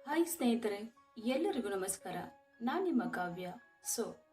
Hi ಸ್ನೇಹಿತರೆ, ಎಲ್ಲರಿಗೂ ನಮಸ್ಕಾರ. ನಾನು ನಿಮ್ಮ ಕಾವ್ಯ.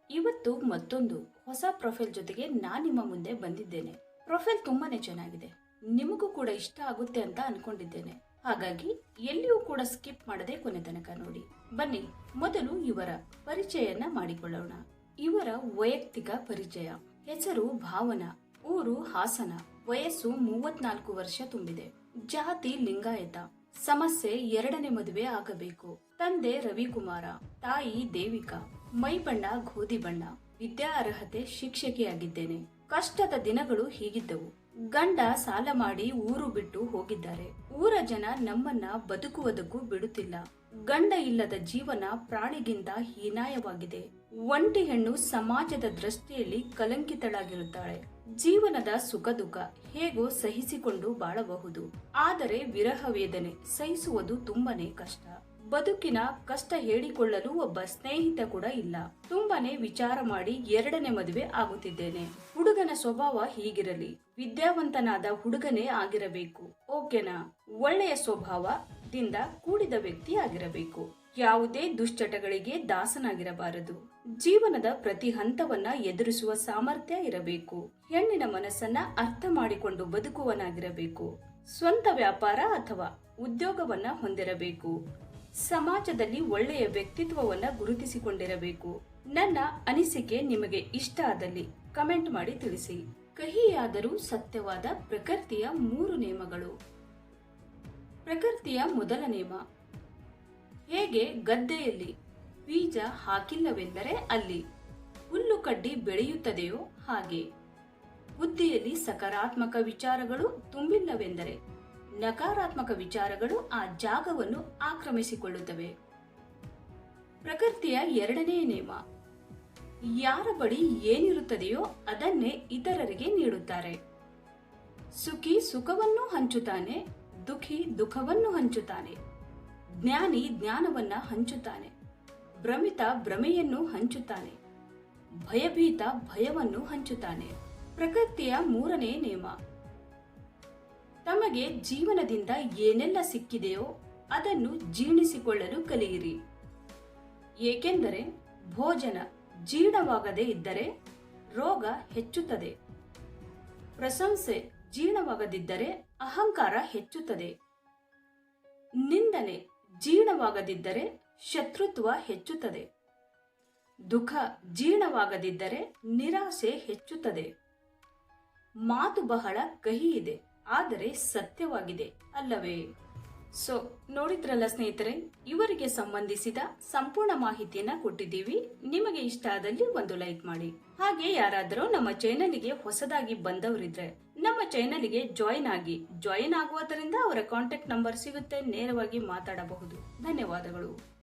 ಇವತ್ತು ಮತ್ತೊಂದು ಹೊಸ ಪ್ರೊಫೈಲ್ ಜೊತೆಗೆ ನಾನು ನಿಮ್ಮ ಮುಂದೆ ಬಂದಿದ್ದೇನೆ. ಪ್ರೊಫೈಲ್ ತುಂಬಾನೇ ಚೆನ್ನಾಗಿದೆ, ನಿಮಗೂ ಕೂಡ ಇಷ್ಟ ಆಗುತ್ತೆ ಅಂತ ಅನ್ಕೊಂಡಿದ್ದೇನೆ. ಹಾಗಾಗಿ ಎಲ್ಲಿಯೂ ಕೂಡ ಸ್ಕಿಪ್ ಮಾಡದೆ ಕೊನೆ ತನಕ ನೋಡಿ. ಬನ್ನಿ ಮೊದಲು ಇವರ ಪರಿಚಯನ ಮಾಡಿಕೊಳ್ಳೋಣ. ಇವರ ವೈಯಕ್ತಿಕ ಪರಿಚಯ: ಹೆಸರು ಭಾವನಾ, ಊರು ಹಾಸನ, ವಯಸ್ಸು 34 ವರ್ಷ ತುಂಬಿದೆ, ಜಾತಿ ಲಿಂಗಾಯತ, ಸಮಸ್ಯೆ ಎರಡನೇ ಮದುವೆ ಆಗಬೇಕು, ತಂದೆ ರವಿಕುಮಾರ, ತಾಯಿ ದೇವಿಕಾ, ಮೈ ಬಣ್ಣ ಗೋಧಿ ಬಣ್ಣ, ವಿದ್ಯಾರ್ಹತೆ ಶಿಕ್ಷಕಿಯಾಗಿದ್ದೇನೆ. ಕಷ್ಟದ ದಿನಗಳು ಹೀಗಿದ್ದವು. ಗಂಡ ಸಾಲ ಮಾಡಿ ಊರು ಬಿಟ್ಟು ಹೋಗಿದ್ದಾರೆ. ಊರ ಜನ ನಮ್ಮನ್ನ ಬದುಕುವುದಕ್ಕೂ ಬಿಡುತ್ತಿಲ್ಲ. ಗಂಡ ಇಲ್ಲದ ಜೀವನ ಪ್ರಾಣಿಗಿಂತ ಹೀನಾಯವಾಗಿದೆ. ಒಂಟಿ ಹೆಣ್ಣು ಸಮಾಜದ ದೃಷ್ಟಿಯಲ್ಲಿ ಕಲಂಕಿತಳಾಗಿರುತ್ತಾಳೆ. ಜೀವನದ ಸುಖ ದುಃಖ ಹೇಗೋ ಸಹಿಸಿಕೊಂಡು ಬಾಳಬಹುದು, ಆದರೆ ವಿರಹ ವೇದನೆ ಸಹಿಸುವುದು ತುಂಬಾನೇ ಕಷ್ಟ. ಬದುಕಿನ ಕಷ್ಟ ಹೇಳಿಕೊಳ್ಳಲು ಒಬ್ಬ ಸ್ನೇಹಿತ ಕೂಡ ಇಲ್ಲ. ತುಂಬಾನೇ ವಿಚಾರ ಮಾಡಿ ಎರಡನೇ ಮದುವೆ ಆಗುತ್ತಿದ್ದೇನೆ. ಹುಡುಗನ ಸ್ವಭಾವ ಹೀಗಿರಲಿ, ವಿದ್ಯಾವಂತನಾದ ಹುಡುಗನೇ ಆಗಿರಬೇಕು. ಓಕೆನಾ? ಒಳ್ಳೆಯ ಸ್ವಭಾವದಿಂದ ಕೂಡಿದ ವ್ಯಕ್ತಿ ಆಗಿರಬೇಕು. ಯಾವುದೇ ದುಶ್ಚಟಗಳಿಗೆ ದಾಸನಾಗಿರಬಾರದು. ಜೀವನದ ಪ್ರತಿ ಹಂತವನ್ನ ಎದುರಿಸುವ ಸಾಮರ್ಥ್ಯ ಇರಬೇಕು. ಹೆಣ್ಣಿನ ಮನಸ್ಸನ್ನ ಅರ್ಥ ಮಾಡಿಕೊಂಡು ಬದುಕುವನಾಗಿರಬೇಕು. ಸ್ವಂತ ವ್ಯಾಪಾರ ಅಥವಾ ಉದ್ಯೋಗವನ್ನ ಹೊಂದಿರಬೇಕು. ಸಮಾಜದಲ್ಲಿ ಒಳ್ಳೆಯ ವ್ಯಕ್ತಿತ್ವವನ್ನ ಗುರುತಿಸಿಕೊಂಡಿರಬೇಕು. ನನ್ನ ಅನಿಸಿಕೆ ನಿಮಗೆ ಇಷ್ಟ ಆದಲ್ಲಿ ಕಮೆಂಟ್ ಮಾಡಿ ತಿಳಿಸಿ. ಕಹಿಯಾದರೂ ಸತ್ಯವಾದ ಪ್ರಕೃತಿಯ 3 ನಿಯಮಗಳು. ಪ್ರಕೃತಿಯ ಮೊದಲ ನಿಯಮ: ಹೇಗೆ ಗದ್ದೆಯಲ್ಲಿ ಬೀಜ ಹಾಕಿಲ್ಲವೆಂದರೆ ಅಲ್ಲಿ ಹುಲ್ಲು ಕಡ್ಡಿ ಬೆಳೆಯುತ್ತದೆಯೋ ಹಾಗೆ ಬುದ್ಧಿಯಲ್ಲಿ ಸಕಾರಾತ್ಮಕ ವಿಚಾರಗಳು ತುಂಬಿಲ್ಲವೆಂದರೆ ನಕಾರಾತ್ಮಕ ವಿಚಾರಗಳು ಆ ಜಾಗವನ್ನು ಆಕ್ರಮಿಸಿಕೊಳ್ಳುತ್ತವೆ. ಪ್ರಕೃತಿಯ ಎರಡನೇ ನಿಯಮ: ಯಾರ ಬಳಿ ಏನಿರುತ್ತದೆಯೋ ಅದನ್ನೇ ಇತರರಿಗೆ ನೀಡುತ್ತಾರೆ. ಸುಖಿ ಸುಖವನ್ನು ಹಂಚುತ್ತಾನೆ, ದುಃಖಿ ದುಃಖವನ್ನು ಹಂಚುತ್ತಾನೆ. ಜ್ಞಾನಿ ಜ್ಞಾನವನ್ನ ಹಂಚುತ್ತಾನೆ, ಭ್ರಮಿತ ಭ್ರಮೆಯನ್ನು ಹಂಚುತ್ತಾನೆ, ಭಯಭೀತ ಭಯವನ್ನು ಹಂಚುತ್ತಾನೆ. ಪ್ರಕೃತಿಯ 3ನೇ ನಿಯಮ: ತಮಗೆ ಜೀವನದಿಂದ ಏನೆಲ್ಲ ಸಿಕ್ಕಿದೆಯೋ ಅದನ್ನು ಜೀರ್ಣಿಸಿಕೊಳ್ಳಲು ಕಲಿಯಿರಿ. ಏಕೆಂದರೆ ಭೋಜನ ಜೀರ್ಣವಾಗದೇ ಇದ್ದರೆ ರೋಗ ಹೆಚ್ಚುತ್ತದೆ, ಪ್ರಶಂಸೆ ಜೀರ್ಣವಾಗದಿದ್ದರೆ ಅಹಂಕಾರ ಹೆಚ್ಚುತ್ತದೆ, ನಿಂದನೆ ಜೀರ್ಣವಾಗದಿದ್ದರೆ ಶತ್ರುತ್ವ ಹೆಚ್ಚುತ್ತದೆ, ದುಃಖ ಜೀರ್ಣವಾಗದಿದ್ದರೆ ನಿರಾಸೆ ಹೆಚ್ಚುತ್ತದೆ. ಮಾತು ಬಹಳ ಕಹಿ ಇದೆ, ಆದರೆ ಸತ್ಯವಾಗಿದೆ ಅಲ್ಲವೇ? ನೋಡಿದ್ರಲ್ಲ ಸ್ನೇಹಿತರೆ, ಇವರಿಗೆ ಸಂಬಂಧಿಸಿದ ಸಂಪೂರ್ಣ ಮಾಹಿತಿಯನ್ನ ಕೊಟ್ಟಿದ್ದೀವಿ. ನಿಮಗೆ ಇಷ್ಟ ಆದಲ್ಲಿ ಒಂದು ಲೈಕ್ ಮಾಡಿ. ಹಾಗೆ ಯಾರಾದರೂ ನಮ್ಮ ಚಾನೆಲ್ಗೆ ಹೊಸದಾಗಿ ಬಂದವರಿದ್ರೆ ನಮ್ಮ ಚಾನೆಲ್ಗೆ ಜಾಯಿನ್ ಆಗುವುದರಿಂದ ಅವರ ಕಾಂಟ್ಯಾಕ್ಟ್ ನಂಬರ್ ಸಿಗುತ್ತೆ, ನೇರವಾಗಿ ಮಾತಾಡಬಹುದು. ಧನ್ಯವಾದಗಳು.